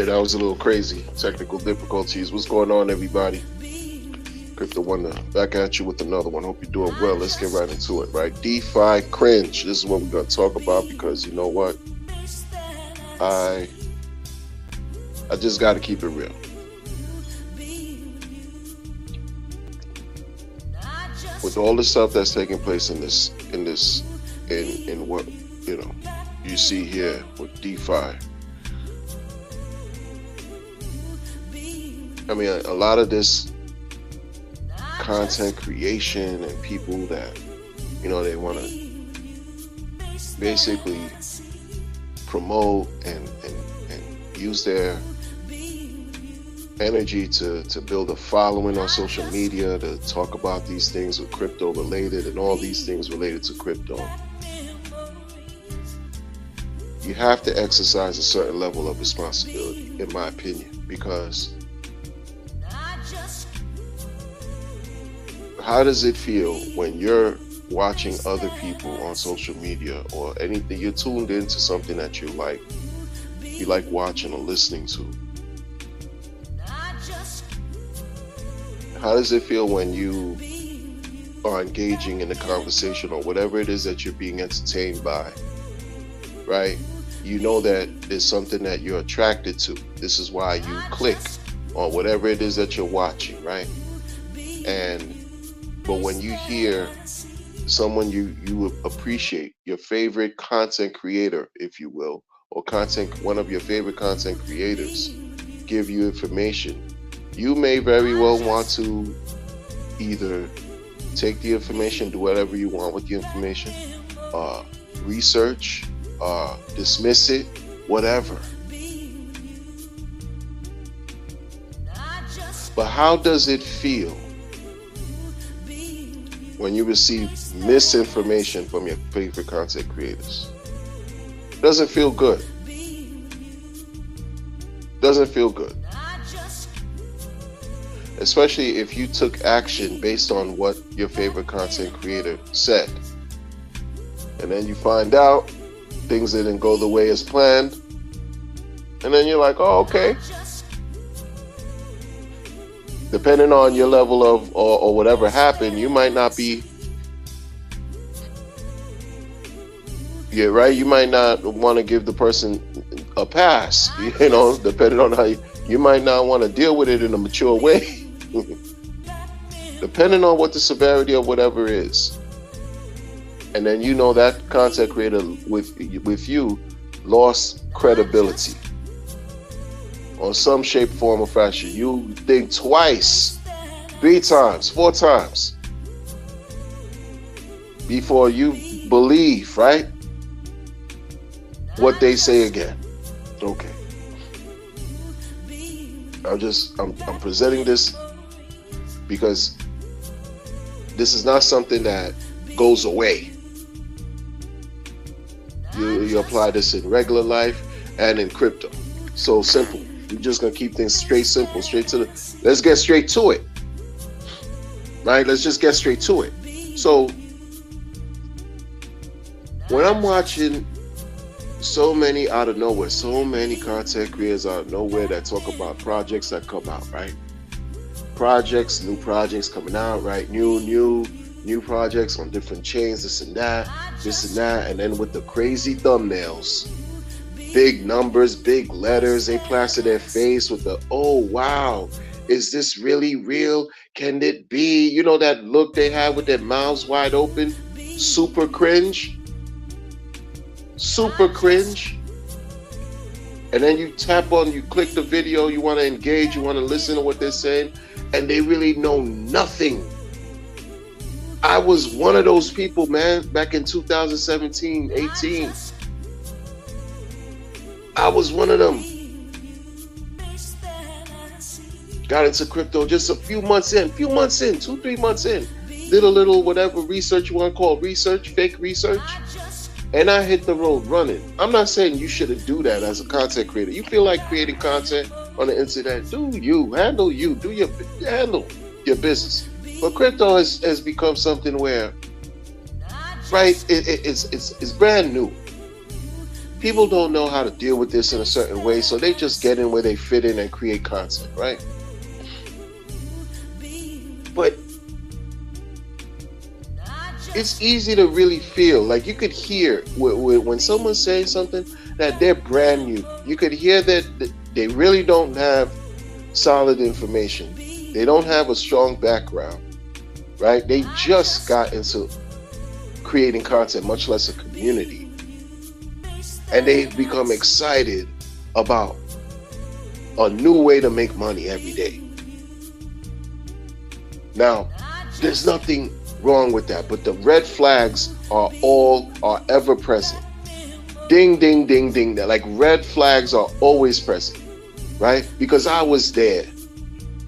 Yeah, that was a little crazy. Technical difficulties. What's going on, everybody? Crypto Wonder back at you with another one. Hope you're doing well. Let's get right into it, right? Defi Cringe. This is what we're going to talk about because you know what? I just got to keep it real. With all the stuff that's taking place in what, you know, you see here with DeFi. I mean, a lot of this content creation and people that, you know, they want to basically promote and use their energy to build a following on social media, to talk about these things with crypto related and all these things related to crypto. You have to exercise a certain level of responsibility, in my opinion, because how does it feel when you're watching other people on social media or anything, you're tuned into something that you like watching or listening to? How does it feel when you are engaging in the conversation or whatever it is that you're being entertained by, right? You know that there's something that you're attracted to. This is why you click on whatever it is that you're watching, right? But when you hear someone you appreciate, your favorite content creator, if you will, or one of your favorite content creators give you information, you may very well want to either take the information, do whatever you want with the information, research, dismiss it, whatever. But how does it feel when you receive misinformation from your favorite content creators? Doesn't feel good. Doesn't feel good. Especially if you took action based on what your favorite content creator said. And then you find out things didn't go the way as planned. And then you're like, oh, okay. Depending on your level of, or whatever happened, you might not be, yeah, right? You might not want to give the person a pass, you know, depending on how you might not want to deal with it in a mature way. Depending on what the severity of whatever is. And then you know that content creator with you lost credibility on some shape, form, or fashion. You think twice, 3 times, 4 times before you believe, right? What they say again. Okay. I'm presenting this because this is not something that goes away. You apply this in regular life and in crypto. So simple. We're just gonna keep things simple, let's get straight to it. Right? Let's just get straight to it. So when I'm watching so many out of nowhere, so many content creators out of nowhere that talk about projects that come out, right? New projects coming out, right? New projects on different chains, this and that, and then with the crazy thumbnails, big numbers, big letters, they plaster their face with the, oh wow, is this really real? Can it be? You know that look they have with their mouths wide open? Super cringe. And then you click the video, you want to engage, you want to listen to what they're saying, and they really know nothing. I was one of those people, man, back in 2017, 18. I was one of them. Got into crypto just a few months in, 2-3 months in. Did a little whatever research you want to call research, fake research. And I hit the road running. I'm not saying you shouldn't do that as a content creator. You feel like creating content on the internet, handle your business. But crypto has become something where, right, it's brand new. People don't know how to deal with this in a certain way, so they just get in where they fit in and create content, right? But it's easy to really feel, like you could hear when someone says something that they're brand new. You could hear that they really don't have solid information. They don't have a strong background, right? They just got into creating content, much less a community. And they've become excited about a new way to make money every day. Now, there's nothing wrong with that, but the red flags are ever present. Ding, ding, ding, ding. Like red flags are always present, right? Because I was there.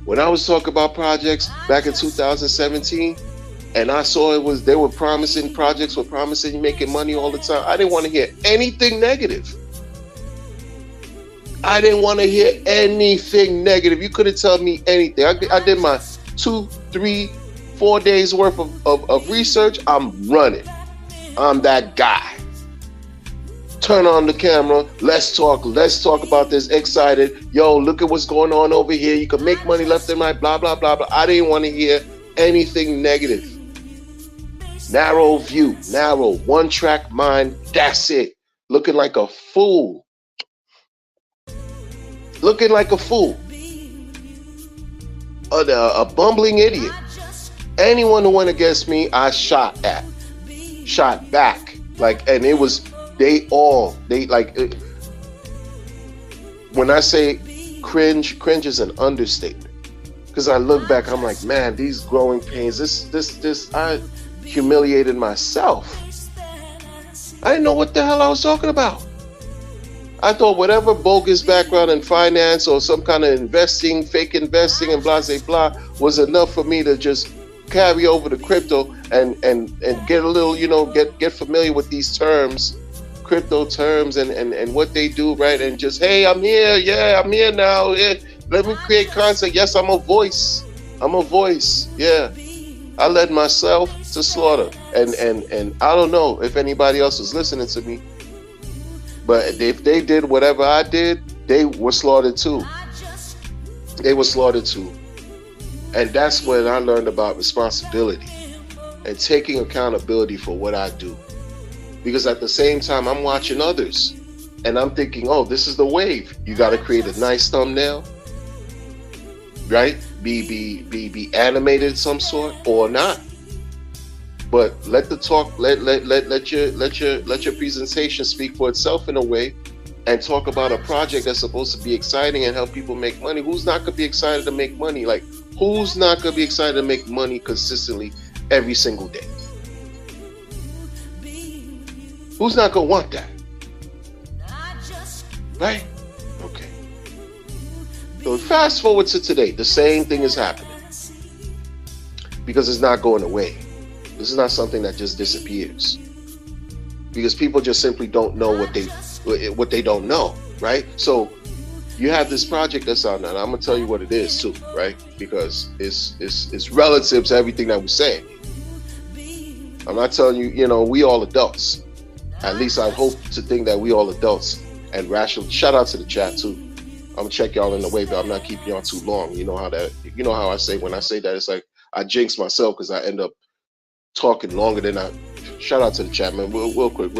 When I was talking about projects back in 2017, and I saw they were promising, projects were promising, making money all the time, I didn't want to hear anything negative. I didn't want to hear anything negative. You couldn't tell me anything. I did my 2, 3, 4 days worth of research. I'm running. I'm that guy. Turn on the camera. Let's talk about this. Excited. Yo, look at what's going on over here. You can make money left and right, blah, blah, blah, blah. I didn't want to hear anything negative. Narrow view, narrow, one-track mind. That's it. Looking like a fool. Looking like a fool. A bumbling idiot. Anyone who went against me, I shot back. Like, and it was, when I say cringe is an understatement. Because I look back, I'm like, man, these growing pains, I humiliated myself. I didn't know what the hell I was talking about. I thought whatever bogus background in finance or some kind of investing, fake investing and blah, blah, was enough for me to just carry over to crypto and get a little, get familiar with these terms, crypto terms and what they do, right? And just, hey, I'm here. Yeah, I'm here now. Yeah. Let me create content. Yes, I'm a voice. Yeah. I led myself to slaughter. And I don't know if anybody else was listening to me. But if they did whatever I did, they were slaughtered too. And that's when I learned about responsibility and taking accountability for what I do. Because at the same time, I'm watching others and I'm thinking, oh, this is the wave. You got to create a nice thumbnail, right? Be animated of some sort or not. But let the talk, let your presentation speak for itself in a way, and talk about a project that's supposed to be exciting and help people make money. Who's not gonna be excited to make money? Like, who's not gonna be excited to make money consistently every single day? Who's not gonna want that? Right? Okay. So fast forward to today, the same thing is happening because it's not going away. This is not something that just disappears because people just simply don't know what they don't know, right? So you have this project that's out now, and I'm gonna tell you what it is too, right? Because it's relative to everything that we're saying. I'm not telling you, we all adults. At least I hope to think that we all adults and rational. Shout out to the chat too. I'm gonna check y'all in the way, but I'm not keeping y'all too long. You know how I say when I say that, it's like I jinx myself because I end up talking longer than I. Shout out to the chat, man. Real quick.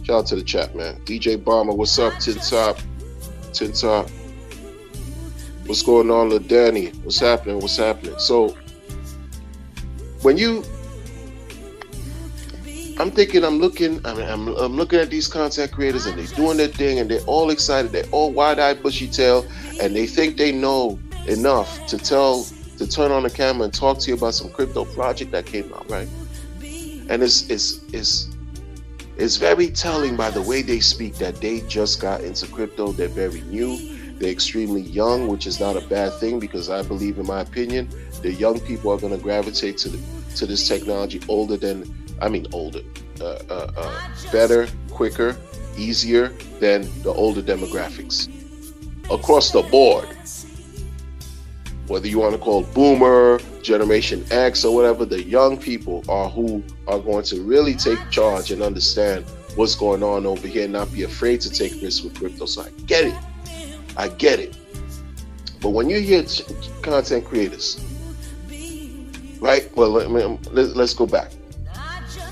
Shout out to the chat, man. DJ Bomber, what's up? Tin Top. What's going on, Lil Danny? What's happening? So when I'm thinking, I'm looking at these content creators and they're doing their thing and they're all excited. They're all wide-eyed, bushy-tailed, and they think they know enough to turn on the camera and talk to you about some crypto project that came out, right? And it's very telling by the way they speak that they just got into crypto. They're very new. They're extremely young, which is not a bad thing because I believe, in my opinion, the young people are going to gravitate to this technology better, quicker, easier than the older demographics across the board. Whether you want to call it boomer, Generation X, or whatever, the young people are who are going to really take charge and understand what's going on over here and not be afraid to take risks with crypto. So I get it. I get it. But when you hear content creators, right? Well, let's go back.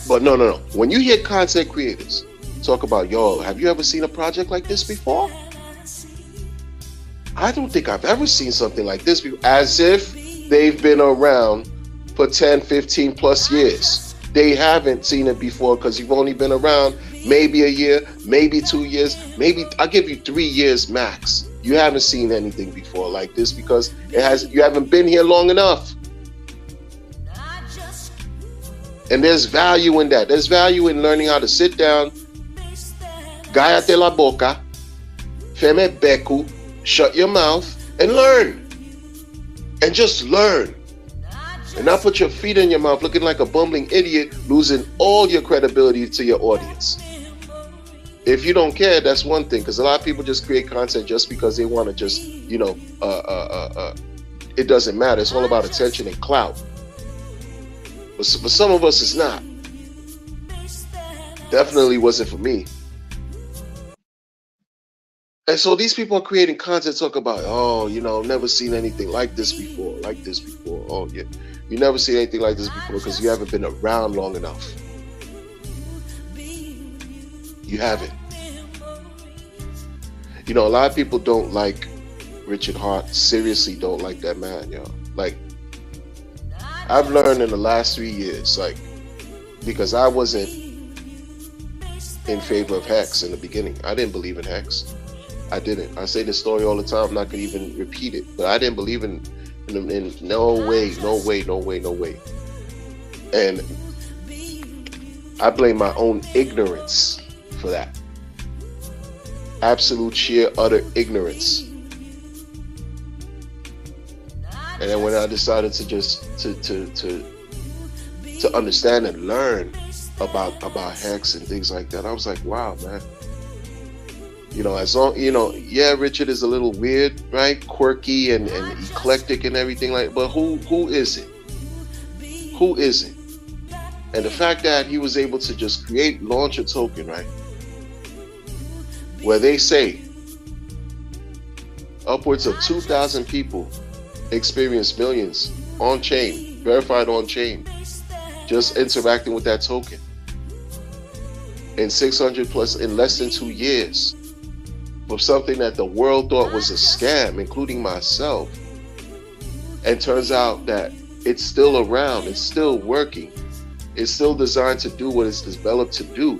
But no. When you hear content creators talk about, yo, have you ever seen a project like this before? I don't think I've ever seen something like this before. As if they've been around for 10, 15 plus years. They haven't seen it before because you've only been around maybe a year, maybe 2 years, maybe I'll give you 3 years max. You haven't seen anything before like this because you haven't been here long enough. And there's value in that. There's value in learning how to sit down, cállate la boca, feme beku, shut your mouth, and learn. And just learn. And not put your feet in your mouth looking like a bumbling idiot, losing all your credibility to your audience. If you don't care, that's one thing, because a lot of people just create content just because they want to just, it doesn't matter. It's all about attention and clout. But for some of us, it's not. Definitely wasn't for me. And so these people are creating content, talk about, oh, never seen anything like this before. Oh, yeah. You never seen anything like this before because you haven't been around long enough. You haven't. A lot of people don't like Richard Hart. Seriously don't like that man, yo. Like, I've learned in the last 3 years, like, because I wasn't in favor of Hex in the beginning. I didn't believe in Hex. I didn't. I say this story all the time. I'm not going to even repeat it. But I didn't believe in no way. And I blame my own ignorance for that. Absolute, sheer, utter ignorance. And then when I decided to just to understand and learn about Hex and things like that, I was like, wow, man. As long, yeah, Richard is a little weird, right? Quirky and eclectic and everything like, but who isn't? Who isn't? And the fact that he was able to just launch a token, right? Where they say upwards of 2,000 people experience millions on chain, verified on chain, just interacting with that token. And 600 plus in less than 2 years. Of something that the world thought was a scam, including myself. And turns out that it's still around, it's still working, it's still designed to do what it's developed to do.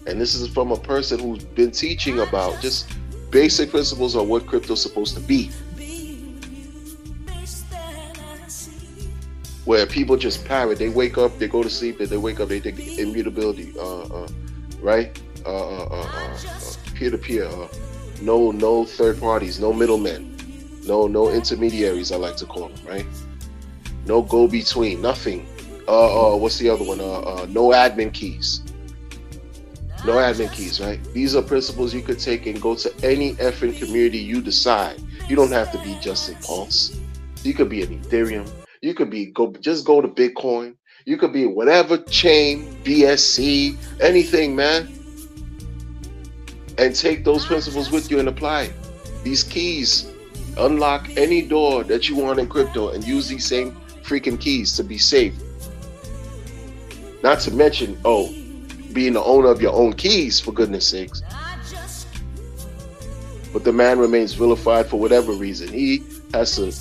And this is from a person who's been teaching about just basic principles of what crypto's supposed to be. Where people just parrot, they wake up, they go to sleep, and they wake up, they think immutability, right? Peer-to-peer, no third parties, no middlemen, no intermediaries, I like to call them, right? No go-between, nothing. What's the other one? No admin keys. No admin keys, right? These are principles you could take and go to any effing community you decide. You don't have to be just in Pulse. You could be in Ethereum. You could be just go to Bitcoin. You could be whatever chain, BSC, anything, man. And take those principles with you and apply it. These keys unlock any door that you want in crypto and use these same freaking keys to be safe. Not to mention, being the owner of your own keys, for goodness sakes. But the man remains vilified for whatever reason. He has to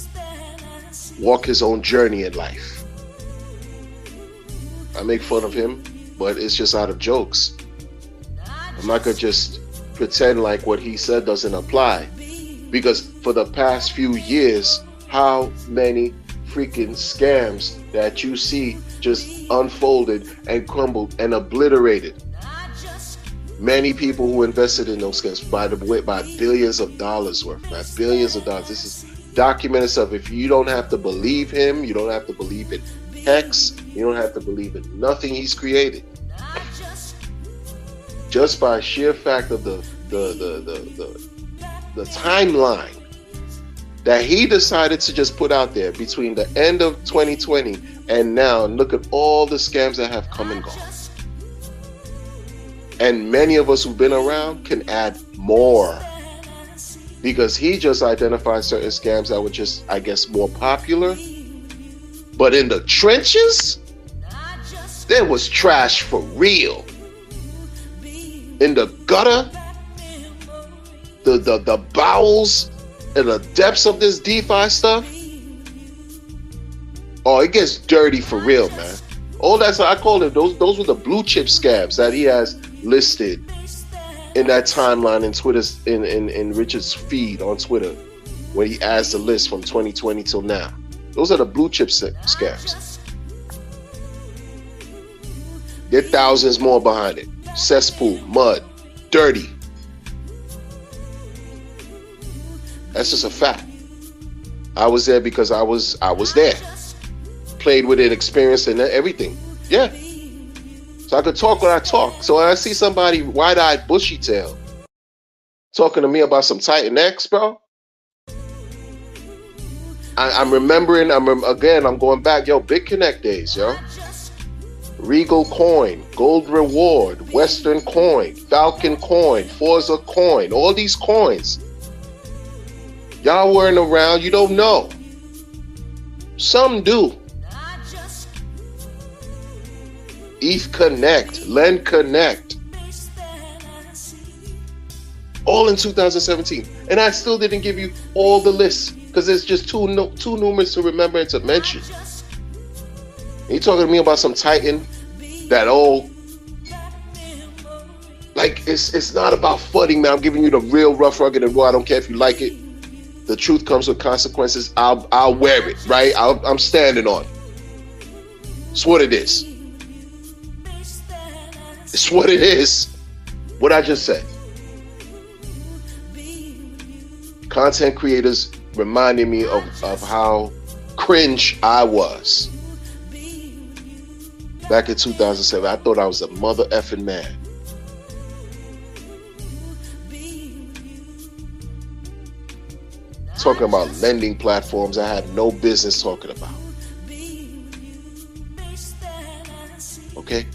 walk his own journey in life. I make fun of him, but it's just out of jokes. I'm not going to just pretend like what he said doesn't apply, because for the past few years, how many freaking scams that you see just unfolded and crumbled and obliterated. Many people who invested in those scams by billions of dollars worth, by billions of dollars. This is documented stuff. If you don't have to believe him, you don't have to believe in Hex, you don't have to believe in nothing he's created. Just by sheer fact of the timeline that he decided to just put out there between the end of 2020 and now, and look at all the scams that have come and gone. And many of us who've been around can add more, because he just identified certain scams that were just, I guess, more popular. But in the trenches, there was trash for real. In the gutter, the bowels and the depths of this DeFi stuff, oh, it gets dirty for real, man. All that's, I call it, those were the blue chip scams that he has listed in that timeline in Twitter's in Richard's feed on Twitter, where he adds the list from 2020 till now. Those are the blue chip scams. There are thousands more behind it. Cesspool, mud, dirty. That's just a fact. I was there because I was there. Played with it, experienced it, and everything. Yeah. So I could talk when I talk. So when I see somebody wide-eyed, bushy-tailed talking to me about some Titan X, bro, I'm remembering, I'm going back, yo, Big Connect days, yo. Regal Coin, Gold Reward, Western Coin, Falcon Coin, Forza Coin, all these coins. Y'all weren't around, you don't know. Some do. ETH Connect, Lend Connect. All in 2017. And I still didn't give you all the lists because it's just too numerous to remember and to mention. And you talking to me about some Titan that like it's not about footing, man. I'm giving you the real rough, rugged, and raw. I don't care if you like it. The truth comes with consequences. I'll wear it, right? I'm standing on it. It's what it is. It's what it is. What I just said. Content creators reminding me of how cringe I was back in 2007. I thought I was a mother effing man. Talking about lending platforms I had no business talking about. Okay?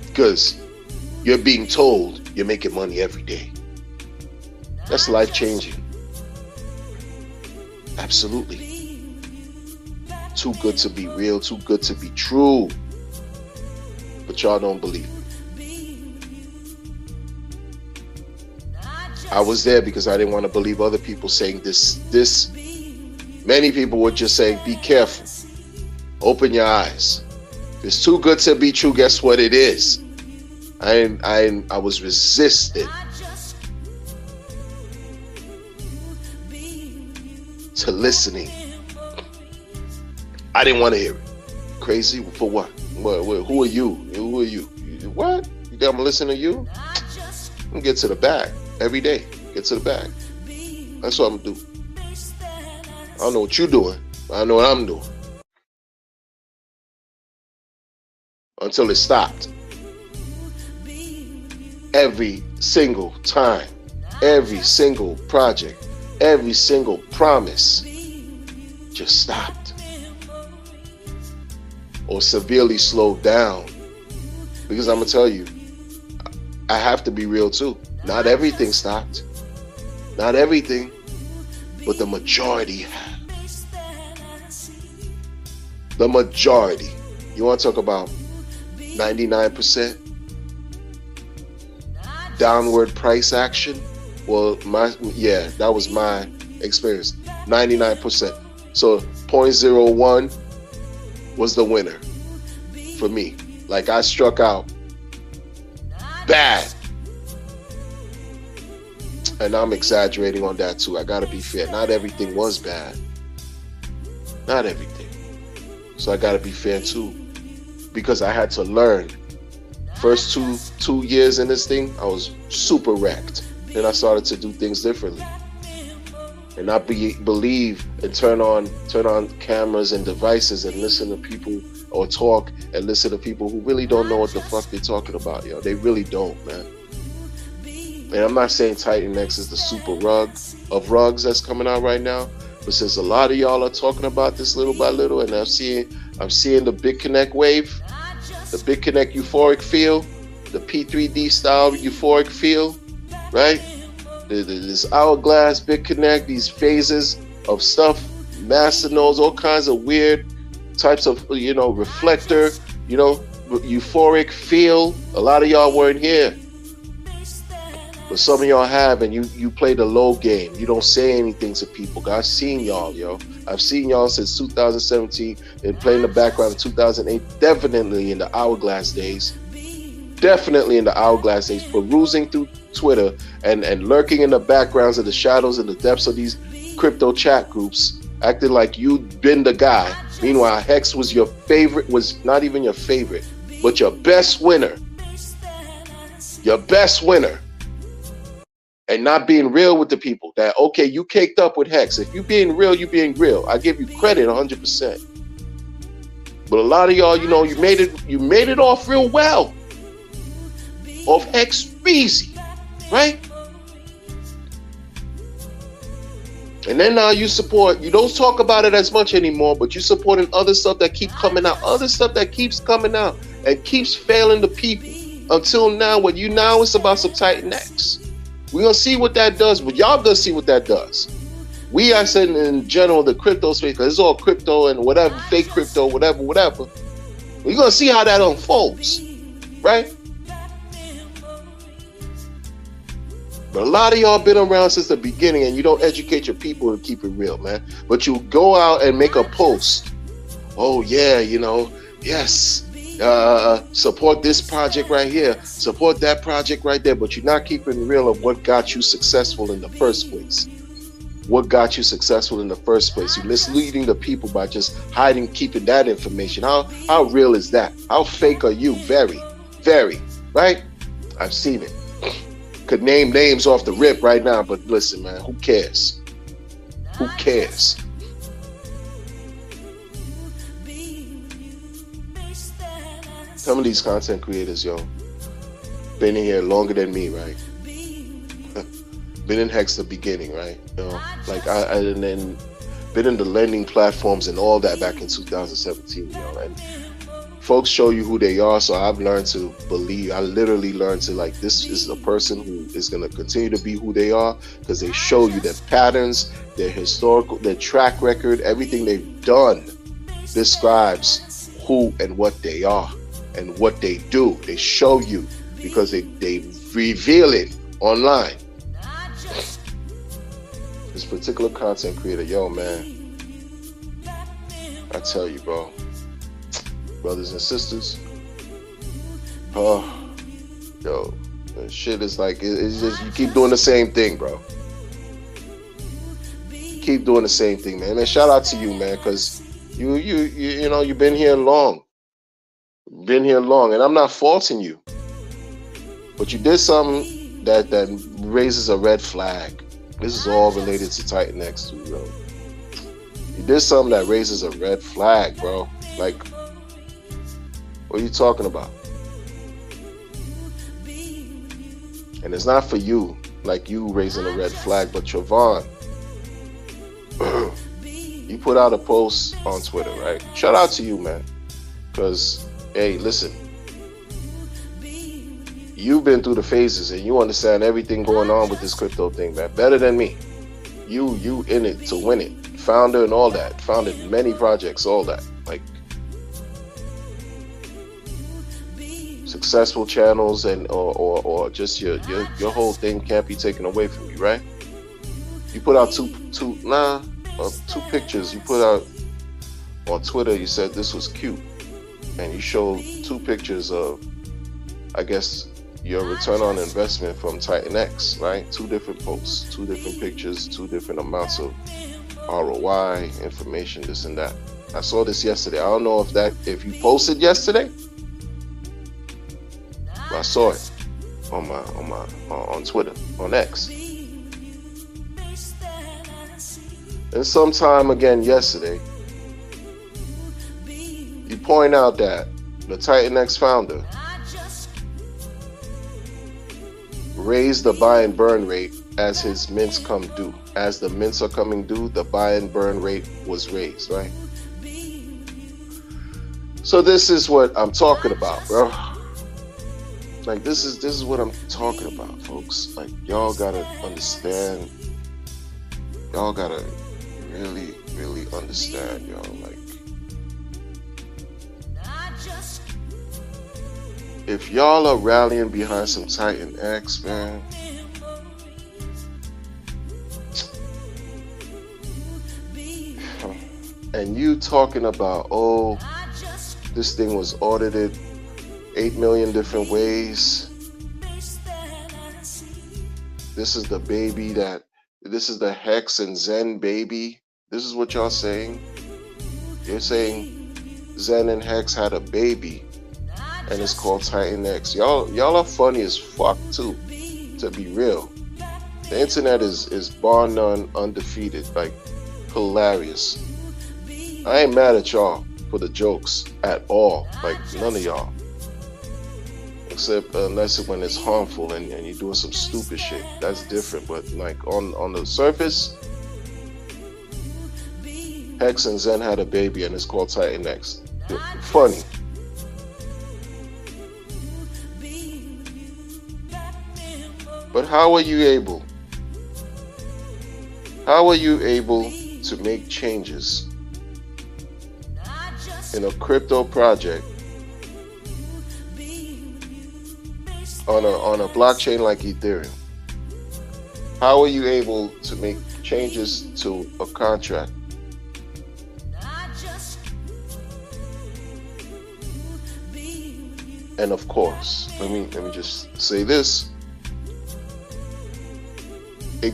Because you're being told you're making money every day. That's life changing. Absolutely. Too good to be real, too good to be true. But y'all don't believe me. I was there because I didn't want to believe other people saying this. Many people would just say, be careful. Open your eyes. If it's too good to be true, guess what it is? I was resistant to listening. I didn't want to hear it. Crazy? For what? Who are you? Who are you? What? You think I'm gonna listen to you? I'm gonna get to the bag every day. Get to the bag. That's what I'm gonna do. I don't know what you're doing, but I know what I'm doing. Until it stopped. Every single time, every single project, every single promise just stopped or severely slowed down. Because I'm gonna tell you, I have to be real too. Not everything stopped. Not everything, but the majority have. The majority. You want to talk about 99% downward price action? Well, that was my experience. 99%. So 0.01 was the winner for me. Like I struck out bad. And I'm exaggerating on that too. I gotta be fair. Not everything was bad. Not everything. So I gotta be fair too. Because I had to learn. First two years in this thing, I was super wrecked. Then I started to do things differently. And not believe and turn on cameras and devices and listen to people, or talk and listen to people who really don't know what the fuck they're talking about, yo. They really don't, man. And I'm not saying Titan X is the super rug of rugs that's coming out right now, but since a lot of y'all are talking about this little by little, and I'm seeing the Big Connect wave, the Big Connect euphoric feel, the P3D style euphoric feel, right? This hourglass, big connect, these phases of stuff, master nodes, all kinds of weird types of, reflector, euphoric feel. A lot of y'all weren't here, but some of y'all have, and you play the low game. You don't say anything to people. I've seen y'all, yo. I've seen y'all since 2017 and playing the background in 2008, definitely in the hourglass days. Definitely in the hourglass days, perusing through Twitter and lurking in the backgrounds of the shadows and the depths of these crypto chat groups, acting like you'd been the guy. Meanwhile, Hex was your favorite, was not even your favorite, but your best winner. Your best winner. And not being real with the people. That, okay, you caked up with Hex. If you being real, you being real. I give you credit 100%. But a lot of y'all, you made it off real well. Off Hex easy, right? And then now you don't talk about it as much anymore, but you supporting other stuff that keeps coming out and keeps failing the people until now. Now it's about some Titan X. We're gonna see what that does, but y'all gonna see what that does. We are saying in general the crypto space, because it's all crypto and whatever, fake crypto, whatever. We're gonna see how that unfolds, right? But a lot of y'all been around since the beginning, and you don't educate your people to keep it real, man. But you go out and make a post. Oh yeah, yes. Support this project right here. Support that project right there. But you're not keeping real of what got you successful in the first place. What got you successful in the first place? You're misleading the people by just keeping that information. How real is that? How fake are you? Very, very, right? I've seen it. Could name names off the rip right now, but listen, man, who cares? Who cares? Some of these content creators, been in here longer than me, right? Been in Hex the beginning, right? And then been in the lending platforms and all that back in 2017, and folks show you who they are. So I've learned to believe. I literally learned to this is a person who is going to continue to be who they are, because they show you their patterns, their historical, their track record, everything they've done describes who and what they are and what they do. They show you because they reveal it online. This particular content creator, man, I tell you, bro. Brothers and sisters, the shit is it's just, you keep doing the same thing, bro. Keep doing the same thing, man. And shout out to you, man, because you've been here long. And I'm not faulting you, but you did something that raises a red flag. This is all related to Titan X, too, bro. You did something that raises a red flag, bro. What are you talking about? And it's not for you, you raising a red flag, but Trevon, you put out a post on Twitter, right? Shout out to you, man. Because, hey, listen, you've been through the phases and you understand everything going on with this crypto thing, man. Better than me. You in it to win it. Founder and all that. Founded many projects, all that. Successful channels and or just your whole thing can't be taken away from you, right? You put out two pictures you put out on Twitter. You said this was cute, and you showed two pictures of, I guess, your return on investment from Titan X, right? Two different posts, two different pictures, two different amounts of ROI information, this and that. I saw this yesterday. I don't know if you posted yesterday. I saw it on Twitter, on X. And sometime again yesterday, you point out that the Titan X founder raised the buy and burn rate as his mints come due. As the mints are coming due, the buy and burn rate was raised, right? So this is what I'm talking about, bro. Like this is what I'm talking about, folks. Like y'all gotta understand. Y'all gotta really, really understand, y'all. Like if y'all are rallying behind some Titan X, man, and you talking about, oh, this thing was audited 8 million different ways. This is the baby this is the Hex and Zen baby. This is what y'all saying. You're saying Zen and Hex had a baby, and it's called Titan X. Y'all are funny as fuck too, to be real. The internet is bar none undefeated, like hilarious. I ain't mad at y'all for the jokes at all, like none of y'all. Except unless when it's harmful and you're doing some stupid shit, that's different. But like on the surface, Hex and Zen had a baby and it's called Titan X. Funny. But how are you able to make changes in a crypto project on a blockchain like Ethereum? How are you able to make changes to a contract? And of course, let me just say this. It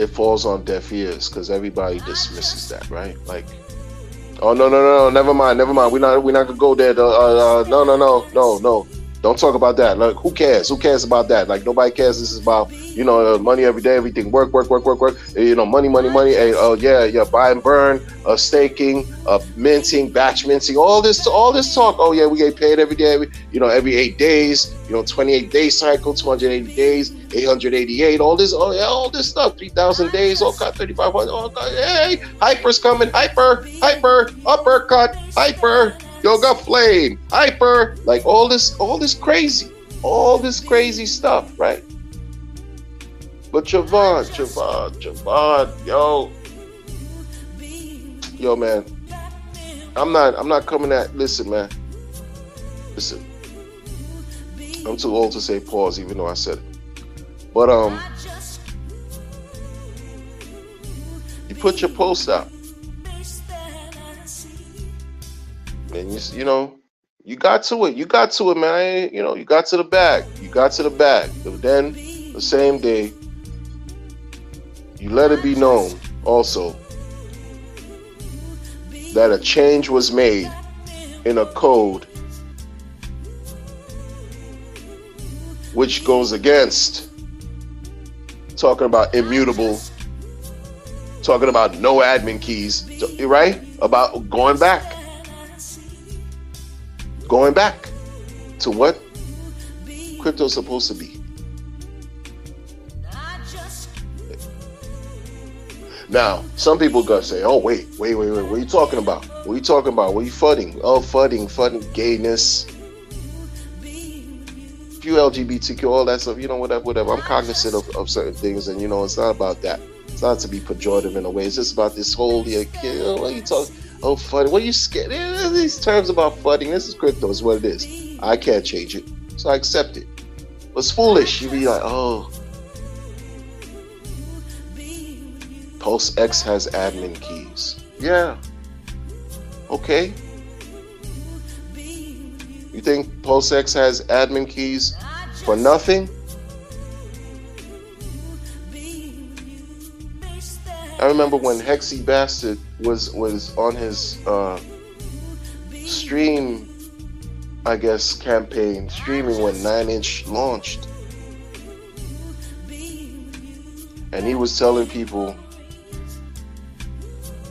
falls on deaf ears because everybody dismisses that, right? Like, oh no, never mind. We're not gonna go there. No. Don't talk about that. Like, who cares? Who cares about that? Like, nobody cares. This is about, money every day, everything. Work. Money. Hey, yeah. Buy and burn, staking, minting, batch minting, all this talk. Oh yeah, we get paid every day, every 8 days, 28-day cycle, 280 days, 888, all this stuff, 3,000 days, all got 3,500. Oh, hey, hyper's coming, hyper, uppercut, hyper. Yoga flame, hyper, like all this crazy stuff, right? But Javon, yo, man, I'm not coming at. Listen, man, I'm too old to say pause, even though I said it. But you put your post out. And you got to it. You got to it, man. You got to the bag. But then the same day, you let it be known also that a change was made in a code which goes against talking about immutable, talking about no admin keys, right? About going back to what crypto's supposed to be. Now, some people gonna say, "Oh, wait. What are you talking about? What are you fudding? Oh, fudding, gayness, few LGBTQ, all that stuff. Whatever. I'm cognizant of certain things, and it's not about that. It's not to be pejorative in a way. It's just about this whole, what are you talking? Oh, fudding. What are you scared? These terms about fudding. This is crypto. It's what it is. I can't change it, so I accept it. But it's foolish. You be like, oh, Pulse X has admin keys. Yeah. Okay. You think Pulse X has admin keys for nothing? I remember when Hexy Bastard was on his stream, I guess, campaign, streaming when 9-inch launched. And he was telling people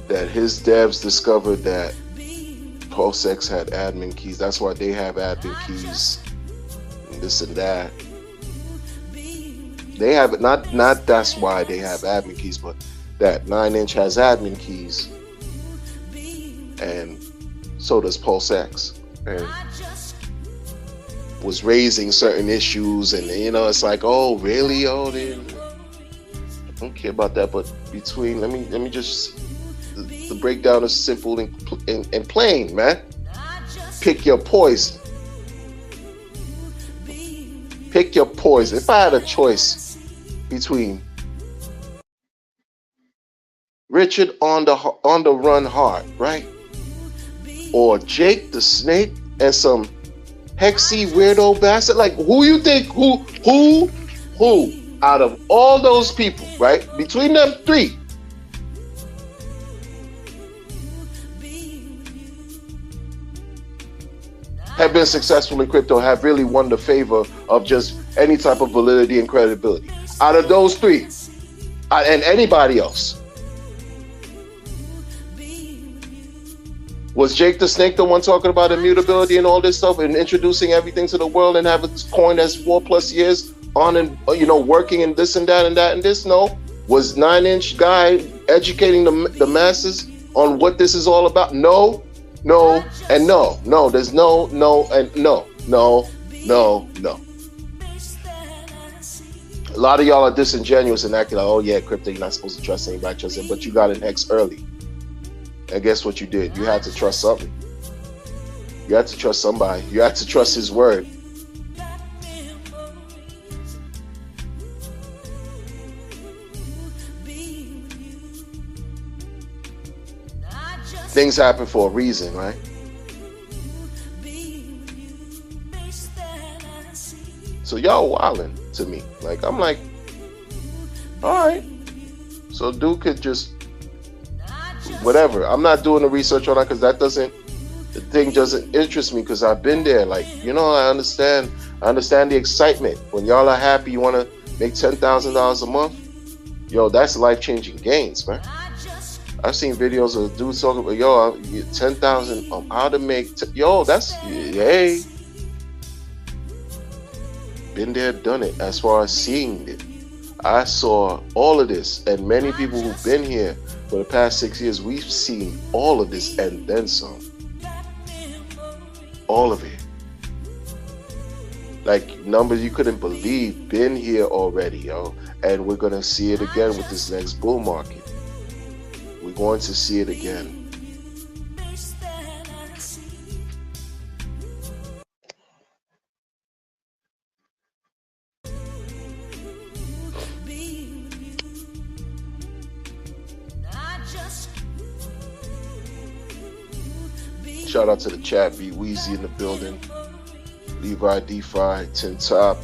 that his devs discovered that Pulse X had admin keys. That's why they have admin keys, and this and that. They have it, not that's why they have admin keys, but that 9-inch has admin keys, and so does Pulse X. And was raising certain issues, and it's like, oh really, oh I don't care about that. But between, let me just, the breakdown is simple and plain, man. Pick your poison. Pick your poison. If I had a choice between Richard on the run hard, right, or Jake the Snake and some Hexy weirdo bastard, like who you think, who out of all those people, right, between them three, have been successful in crypto, have really won the favor of just any type of validity and credibility? Out of those three, and anybody else, was Jake the Snake the one talking about immutability and all this stuff and introducing everything to the world and have a coin that's 4+ years on and working and this and that and that and this? No. Was 9-inch guy educating the masses on what this is all about? No, and no. There's no and no. A lot of y'all are disingenuous and acting like, oh yeah, crypto, you're not supposed to trust anybody, but you got an X early. And guess what you did? You had to trust something. You had to trust somebody. You had to trust his word. Things happen for a reason, right? So y'all wilding to me. Like, I'm like, all right. So dude could just whatever. I'm not doing the research on that because the thing doesn't interest me, because I've been there. Like, I understand the excitement. When y'all are happy, you want to make $10,000 a month. Yo, that's life-changing gains, man. I've seen videos of dudes talking about, yo, 10,000 on how to make, that's, hey. Been there, done it. As far as seeing it, I saw all of this, and many people who've been here for the past 6 years, we've seen all of this and then some. All of it. Like numbers you couldn't believe, been here already, yo. And we're going to see it again with this next bull market. We're going to see it again. Shout out to the chat, B Weezy in the building, Levi DeFi, Tin Top.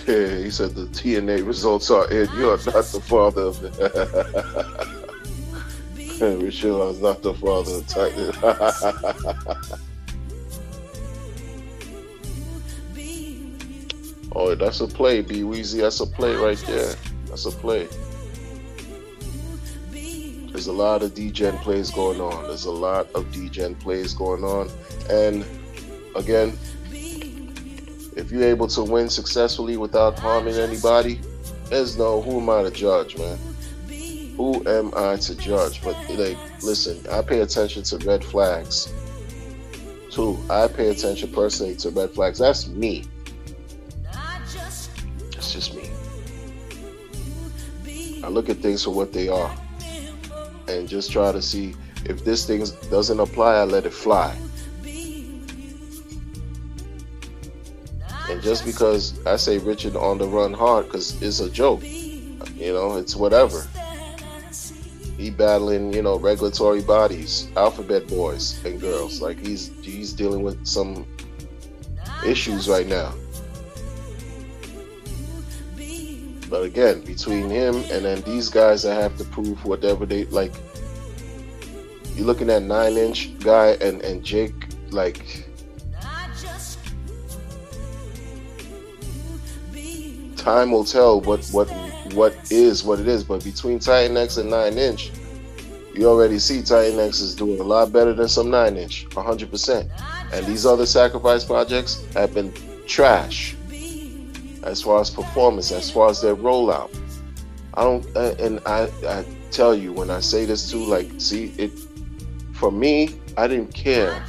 Yeah, he said the TNA results are in. You are not the father of it. Richelle is not the father of Titan. Oh, that's a play, B Weezy. That's a play right there. That's a play. There's a lot of degen plays going on. And again, if you're able to win successfully without harming anybody, who am I to judge, man? Who am I to judge? But like, listen, I pay attention to red flags too. I pay attention personally to red flags. That's me. It's just me. I look at things for what they are and just try to see if this thing doesn't apply, I let it fly. And just because I say Richard on the run hard, because it's a joke, it's whatever. He battling, regulatory bodies, alphabet boys and girls. Like he's dealing with some issues right now. But again, between him and then these guys that have to prove whatever they like, you're looking at 9-inch guy and Jake, like, time will tell what is what it is. But between Titan X and 9-inch, you already see Titan X is doing a lot better than some 9-inch, 100%. And these other sacrifice projects have been trash as far as performance, as far as their rollout. I tell you, when I say this too, like, see, it, for me, I didn't care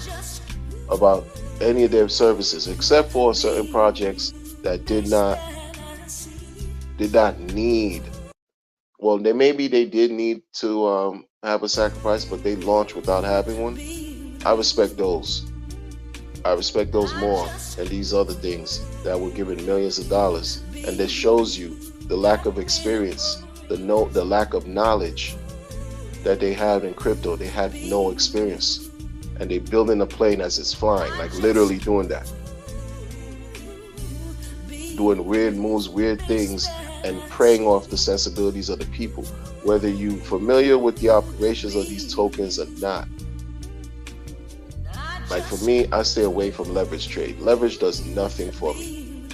about any of their services, except for certain projects that did not need. Well, they did need to have a sacrifice, but they launched without having one. I respect those. I respect those more than these other things that were given millions of dollars, and this shows you the lack of experience, the lack of knowledge that they had in crypto. They had no experience, and they building a plane as it's flying, like literally doing that, doing weird moves, weird things, and preying off the sensibilities of the people, whether you familiar with the operations of these tokens or not. Like for me, I stay away from leverage trade. Leverage does nothing for me.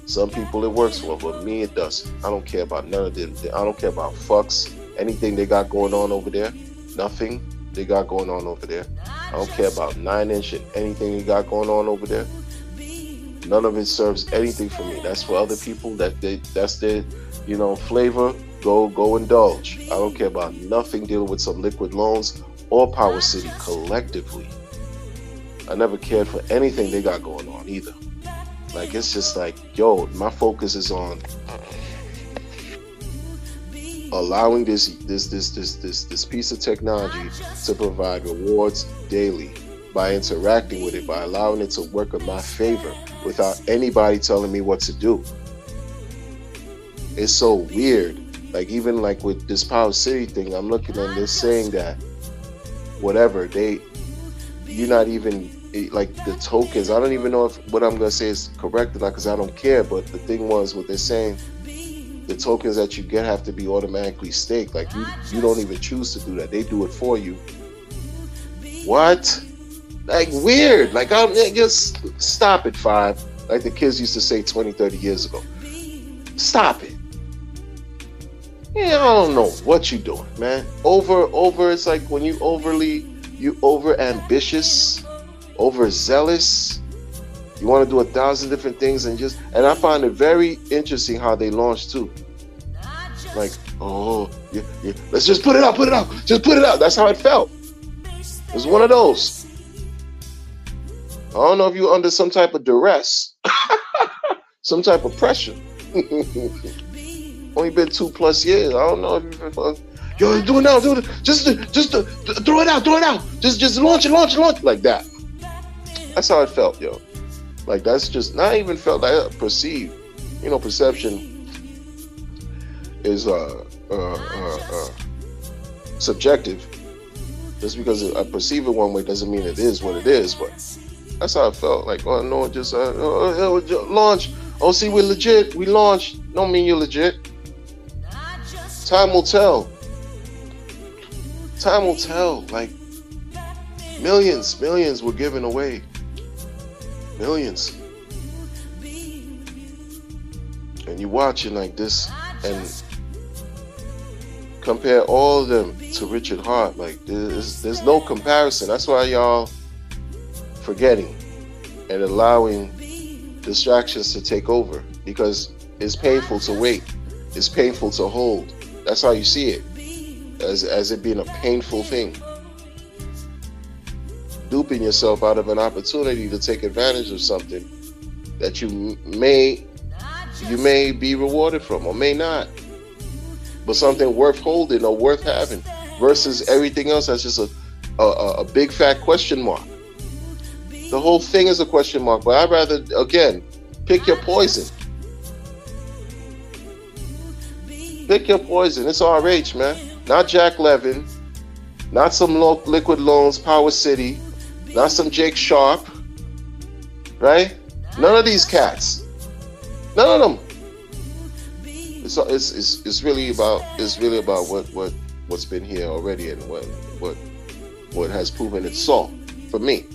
Some people it works for, but me it doesn't. I don't care about none of them. I don't care about fucks, anything they got going on over there. Nothing they got going on over there. I don't care about 9-inch and anything they got going on over there. None of it serves anything for me. That's for other people. That's their, flavor. Go indulge. I don't care about nothing dealing with some liquid loans or Power City collectively. I never cared for anything they got going on either. Like it's just like, yo, my focus is on allowing this piece of technology to provide rewards daily by interacting with it, by allowing it to work in my favor without anybody telling me what to do. It's so weird. Like even like with this Power City thing, I'm looking at this saying that whatever you're not even like the tokens. I don't even know if what I'm gonna say is correct or not because I don't care. But the thing was, what they're saying, the tokens that you get have to be automatically staked. Like you don't even choose to do that. They do it for you. What? Like weird. Like I'm just stop it, Five. Like the kids used to say 20, 30 years ago. Stop it. Yeah, I don't know what you doing, man. Over. It's like when you over ambitious, overzealous. You want to do 1,000 different things and I find it very interesting how they launch too. Like, oh yeah, let's just put it out, just put it out. That's how it felt. It was one of those. I don't know if you're under some type of duress, some type of pressure. Only been 2+ years. I don't know if you've been. Yo, do it now, do it. Just throw it out. Just launch it like that. That's how it felt, yo. Like that's just not even felt like perceived. Perception is subjective. Just because I perceive it one way doesn't mean it is what it is. But that's how it felt. Like, oh no, just launch. Oh, see, we're legit. We launched. Don't mean you're legit. Time will tell. Time will tell. Like millions were given away. Millions. And you watching like this and compare all of them to Richard Hart. Like there's no comparison. That's why y'all forgetting and allowing distractions to take over, because it's painful to wait. It's painful to hold. That's how you see it, as it being a painful thing. Duping yourself out of an opportunity to take advantage of something that you may be rewarded from or may not, but something worth holding or worth having, versus everything else that's just a big fat question mark. The whole thing is a question mark, but I'd rather, again, pick your poison. Pick your poison. It's RH, man. Not Jack Levin, not some liquid loans, Power City, not some Jake Sharp, right? None of these cats. None of them. It's really about what's been here already and what has proven its salt for me.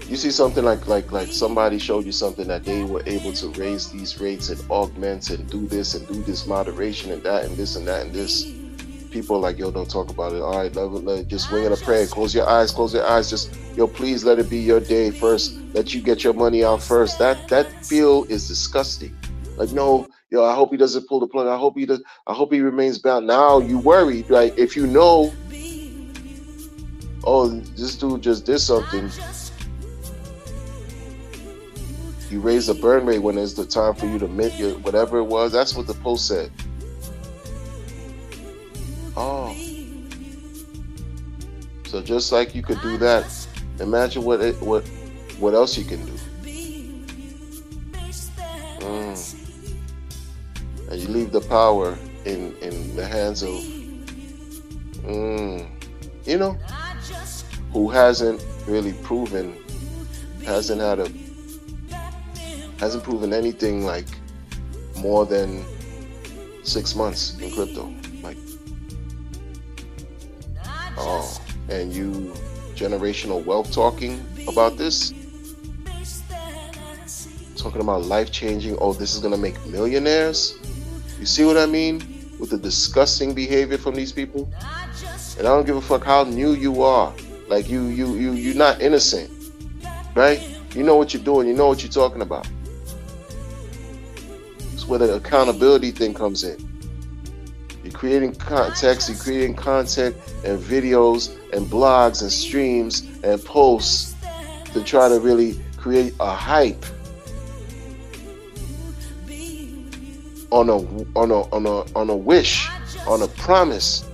You see something like somebody showed you something that they were able to raise these rates and augment and do this moderation and that and this and that and this. People are like, yo, don't talk about it. All right, just wing it a prayer. Close your eyes. Just, yo, please let it be your day first. Let you get your money out first. That feel is disgusting. Like, no, yo, I hope he doesn't pull the plug. I hope he remains bound. Now you worry, like, if you know oh, this dude just did something. You raise the burn rate when it's the time for you to mint your whatever it was. That's what the post said. Oh, so just like you could do that, imagine what else you can do. And you leave the power in the hands of, you know, who hasn't really proven, hasn't proven anything like more than 6 months in crypto. Like, oh, and you generational wealth talking about this, talking about life changing. Oh, this is gonna make millionaires. You see what I mean with the disgusting behavior from these people? And I don't give a fuck how new you are. Like you're not innocent, right? You know what you're doing. You know what you're talking about. It's where the accountability thing comes in. You're creating context, you're creating content and videos and blogs and streams and posts to try to really create a hype on a wish, on a promise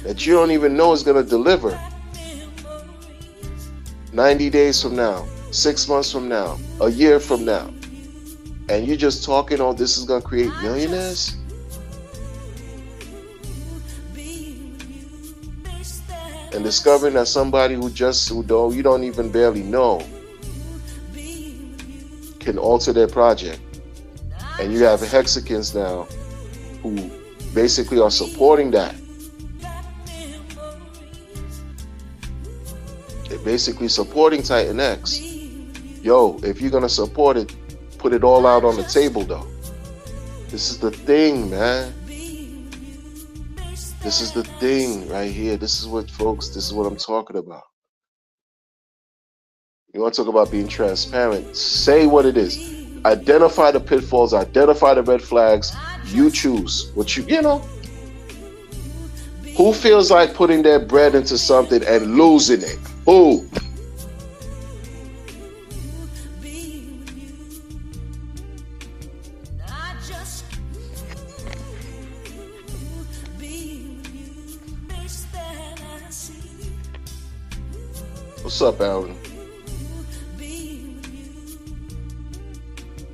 that you don't even know is going to deliver 90 days from now, 6 months from now, a year from now. And you're just talking, oh, this is going to create millionaires? And discovering that somebody who you don't even barely know can alter their project. And you have Hexicans now who basically are supporting that. They're basically supporting Titan X. Yo, if you're going to support it, put it all out on the table, though. This is the thing, man. This is the thing right here. This is what I'm talking about. You want to talk about being transparent? Say what it is. Identify the pitfalls, identify the red flags. You choose what you know. Who feels like putting their bread into something and losing it? Who? What's up, Alan?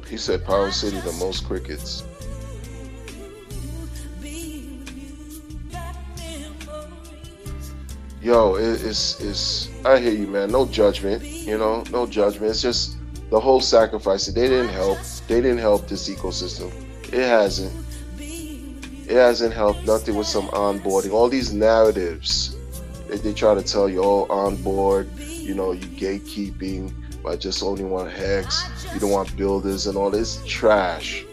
He said Power City the most crickets. Yo, it's I hear you, man. No judgment, no judgment. It's just the whole sacrifice. They didn't help. They didn't help this ecosystem. It hasn't. It hasn't helped nothing with some onboarding. All these narratives they try to tell you, oh, on board, you gatekeeping. I just only want Hex. You don't want builders and all this trash.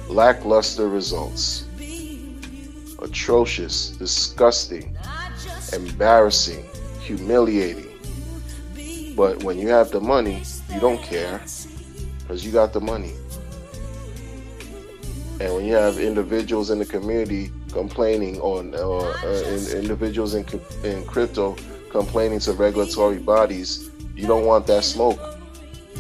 Lackluster results. Atrocious, disgusting, embarrassing, humiliating. But when you have the money, you don't care because you got the money. And when you have individuals in the community complaining individuals in crypto complaining to regulatory bodies, you don't want that smoke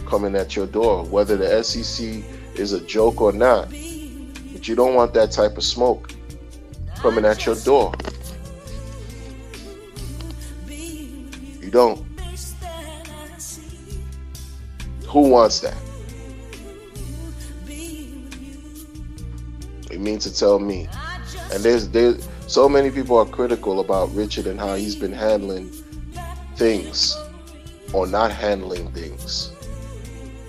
coming at your door, whether the SEC is a joke or not. But you don't want that type of smoke coming at your door. You don't. Who wants that? You mean to tell me? And there's so many people are critical about Richard and how he's been handling things or not handling things.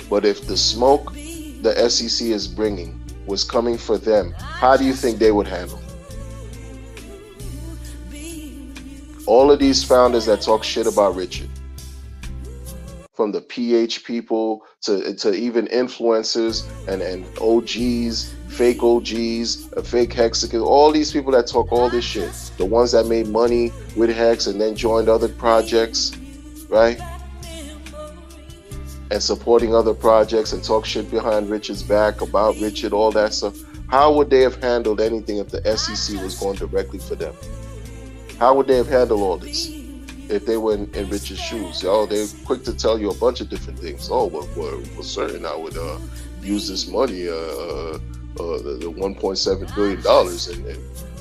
But if the smoke the SEC is bringing was coming for them, how do you think they would handle it? All of these founders that talk shit about Richard, from the PH people to even influencers and OGs, fake OGs, fake Hexicans, all these people that talk all this shit, the ones that made money with Hex and then joined other projects, right? And supporting other projects and talk shit behind Richard's back about Richard, all that stuff. How would they have handled anything if the SEC was going directly for them? How would they have handled all this if they were in Richard's shoes? Oh, they're quick to tell you a bunch of different things. Oh, well, for certain, I would use this money, the $1.7 billion,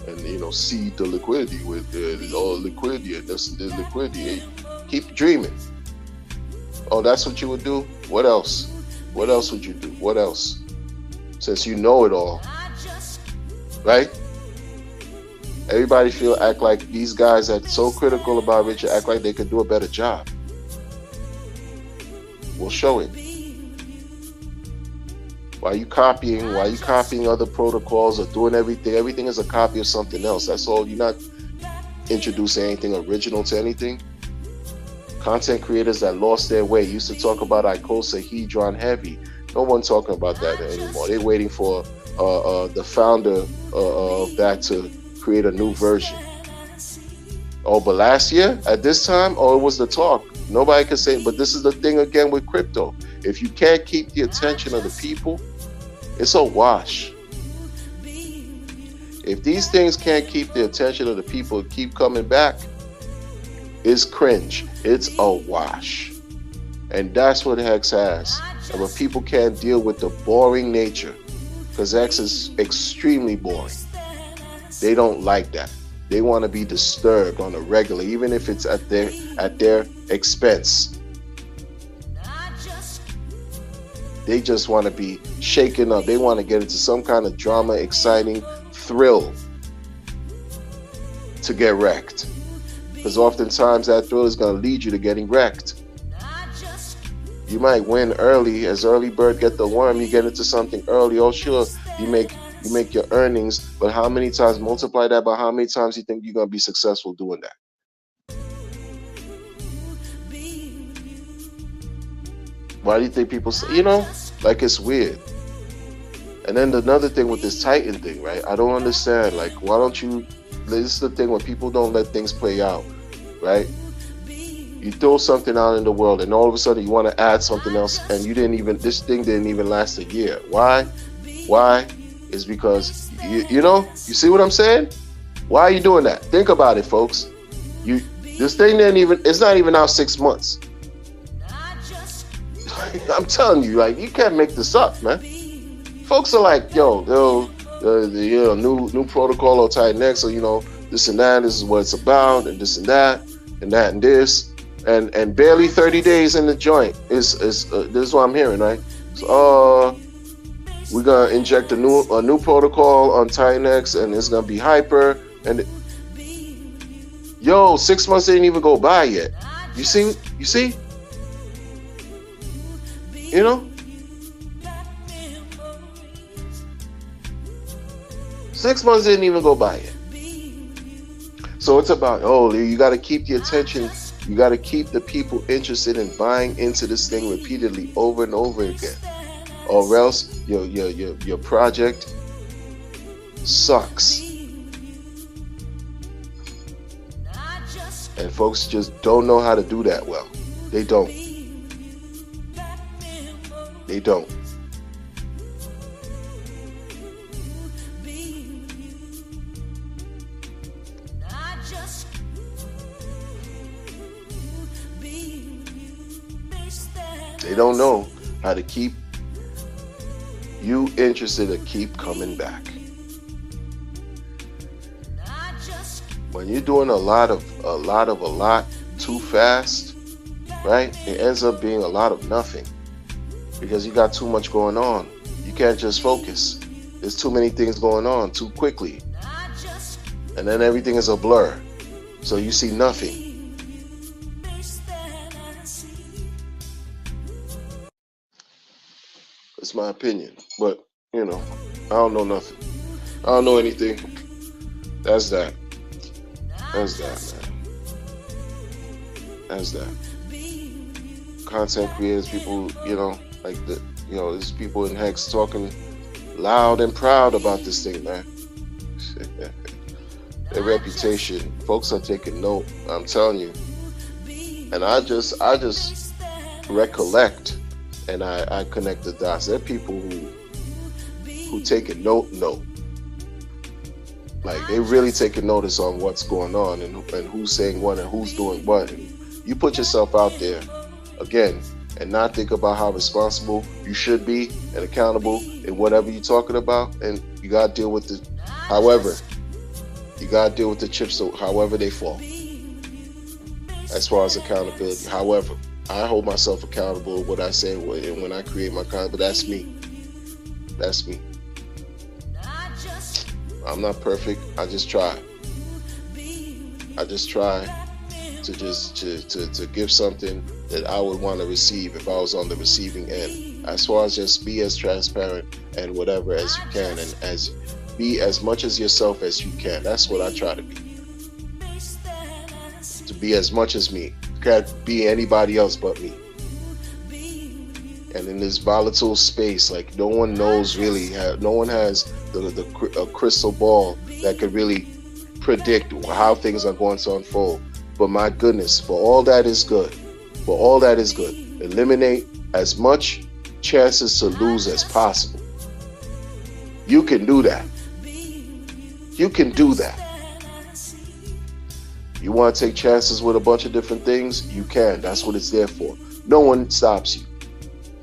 and seed the liquidity with all liquidity, and this the liquidity. Hey, keep dreaming. Oh, that's what you would do? What else? What else would you do? What else? Since you know it all, right? Everybody act like these guys that are so critical about Richard act like they could do a better job. We'll show it. Why are you copying other protocols or doing everything? Everything is a copy of something else. That's all. You're not introducing anything original to anything. Content creators that lost their way used to talk about icosahedron heavy. No one talking about that anymore. They're waiting for the founder of that to create a new version. Oh, but last year at this time, it was the talk. Nobody can say, but this is the thing again with crypto. If you can't keep the attention of the people, it's a wash. If these things can't keep the attention of the people, keep coming back, it's cringe. It's a wash. And that's what Hex has. And when people can't deal with the boring nature, because X is extremely boring, they don't like that. They want to be disturbed on a regular, even if it's at their expense. They just want to be shaken up. They want to get into some kind of drama, exciting thrill to get wrecked. Because oftentimes that thrill is going to lead you to getting wrecked. You might win early, as early bird get the worm. You get into something early. Oh, sure, you make your earnings, but how many times, multiply that by how many times you think you're going to be successful doing that? Why do you think people say, like it's weird? And then another thing with this Titan thing, right? I don't understand. Like, why don't you, this is the thing when people don't let things play out, right? You throw something out in the world and all of a sudden you want to add something else, and this thing didn't even last a year. Why? Is because you see what I'm saying? Why are you doing that? Think about it, folks. This thing it's not even out 6 months. I'm telling you, like, you can't make this up, man. Folks are like, new protocol or Titan-X, or this and that, this is what it's about, and this and that, and that and this, and barely 30 days in the joint is this is what I'm hearing, right? So, we're gonna inject a new protocol on Titan-X, and it's gonna be hyper. And 6 months didn't even go by yet. You see? 6 months didn't even go by yet. So it's about, you got to keep the attention. You got to keep the people interested in buying into this thing repeatedly over and over again, or else your project sucks. And folks just don't know how to do that well. They don't. They don't know how to keep you interested to keep coming back. When you're doing a lot too fast, right? It ends up being a lot of nothing because you got too much going on. You can't just focus. There's too many things going on too quickly. And then everything is a blur. So you see nothing. It's my opinion, but I don't know nothing. I don't know anything. That's that, man. That's that. Content creators, people, there's people in Hex talking loud and proud about this thing, man. Their reputation, folks are taking note. I'm telling you. And I just recollect. And I connect the dots. There are people who taking note know. Like, they really taking notice on what's going on and who's saying what and who's doing what. And you put yourself out there again and not think about how responsible you should be and accountable in whatever you're talking about, and you gotta deal with the you gotta deal with the chips however they fall. As far as accountability, however, I hold myself accountable with what I say and when I create my content, but that's me. That's me. I'm not perfect. I just try. I just try to give something that I would want to receive if I was on the receiving end. As far as just be as transparent and whatever as you can, and be as much as yourself as you can. That's what I try to be. To be as much as me. Can't be anybody else but me. And in this volatile space, like, no one knows really. No one has a crystal ball that could really predict how things are going to unfold. But my goodness, for all that is good, eliminate as much chances to lose as possible. You can do that. You can do that. You want to take chances with a bunch of different things? You can. That's what it's there for. No one stops you.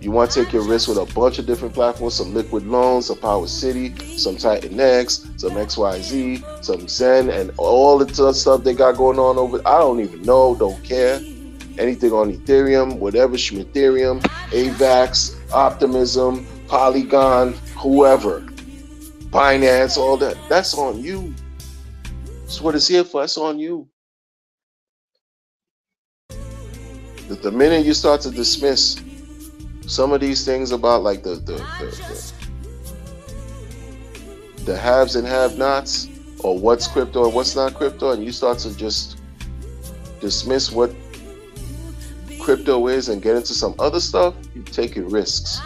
You want to take your risk with a bunch of different platforms, some Liquid Loans, some Power City, some Titan X, some XYZ, some Zen, and all the stuff they got going on over. I don't even know, don't care. Anything on Ethereum, whatever, Ethereum, AVAX, Optimism, Polygon, whoever, Binance, all that. That's on you. That's what it's here for. That's on you. The minute you start to dismiss some of these things about like the haves and have-nots, or what's crypto and what's not crypto, and you start to just dismiss what crypto is and get into some other stuff, you're taking risks.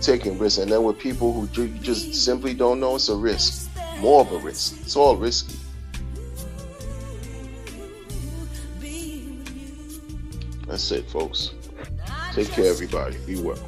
And then with people who you just simply don't know, it's a risk. More of a risk. It's all risky. That's it, folks. Take care, everybody. Be well.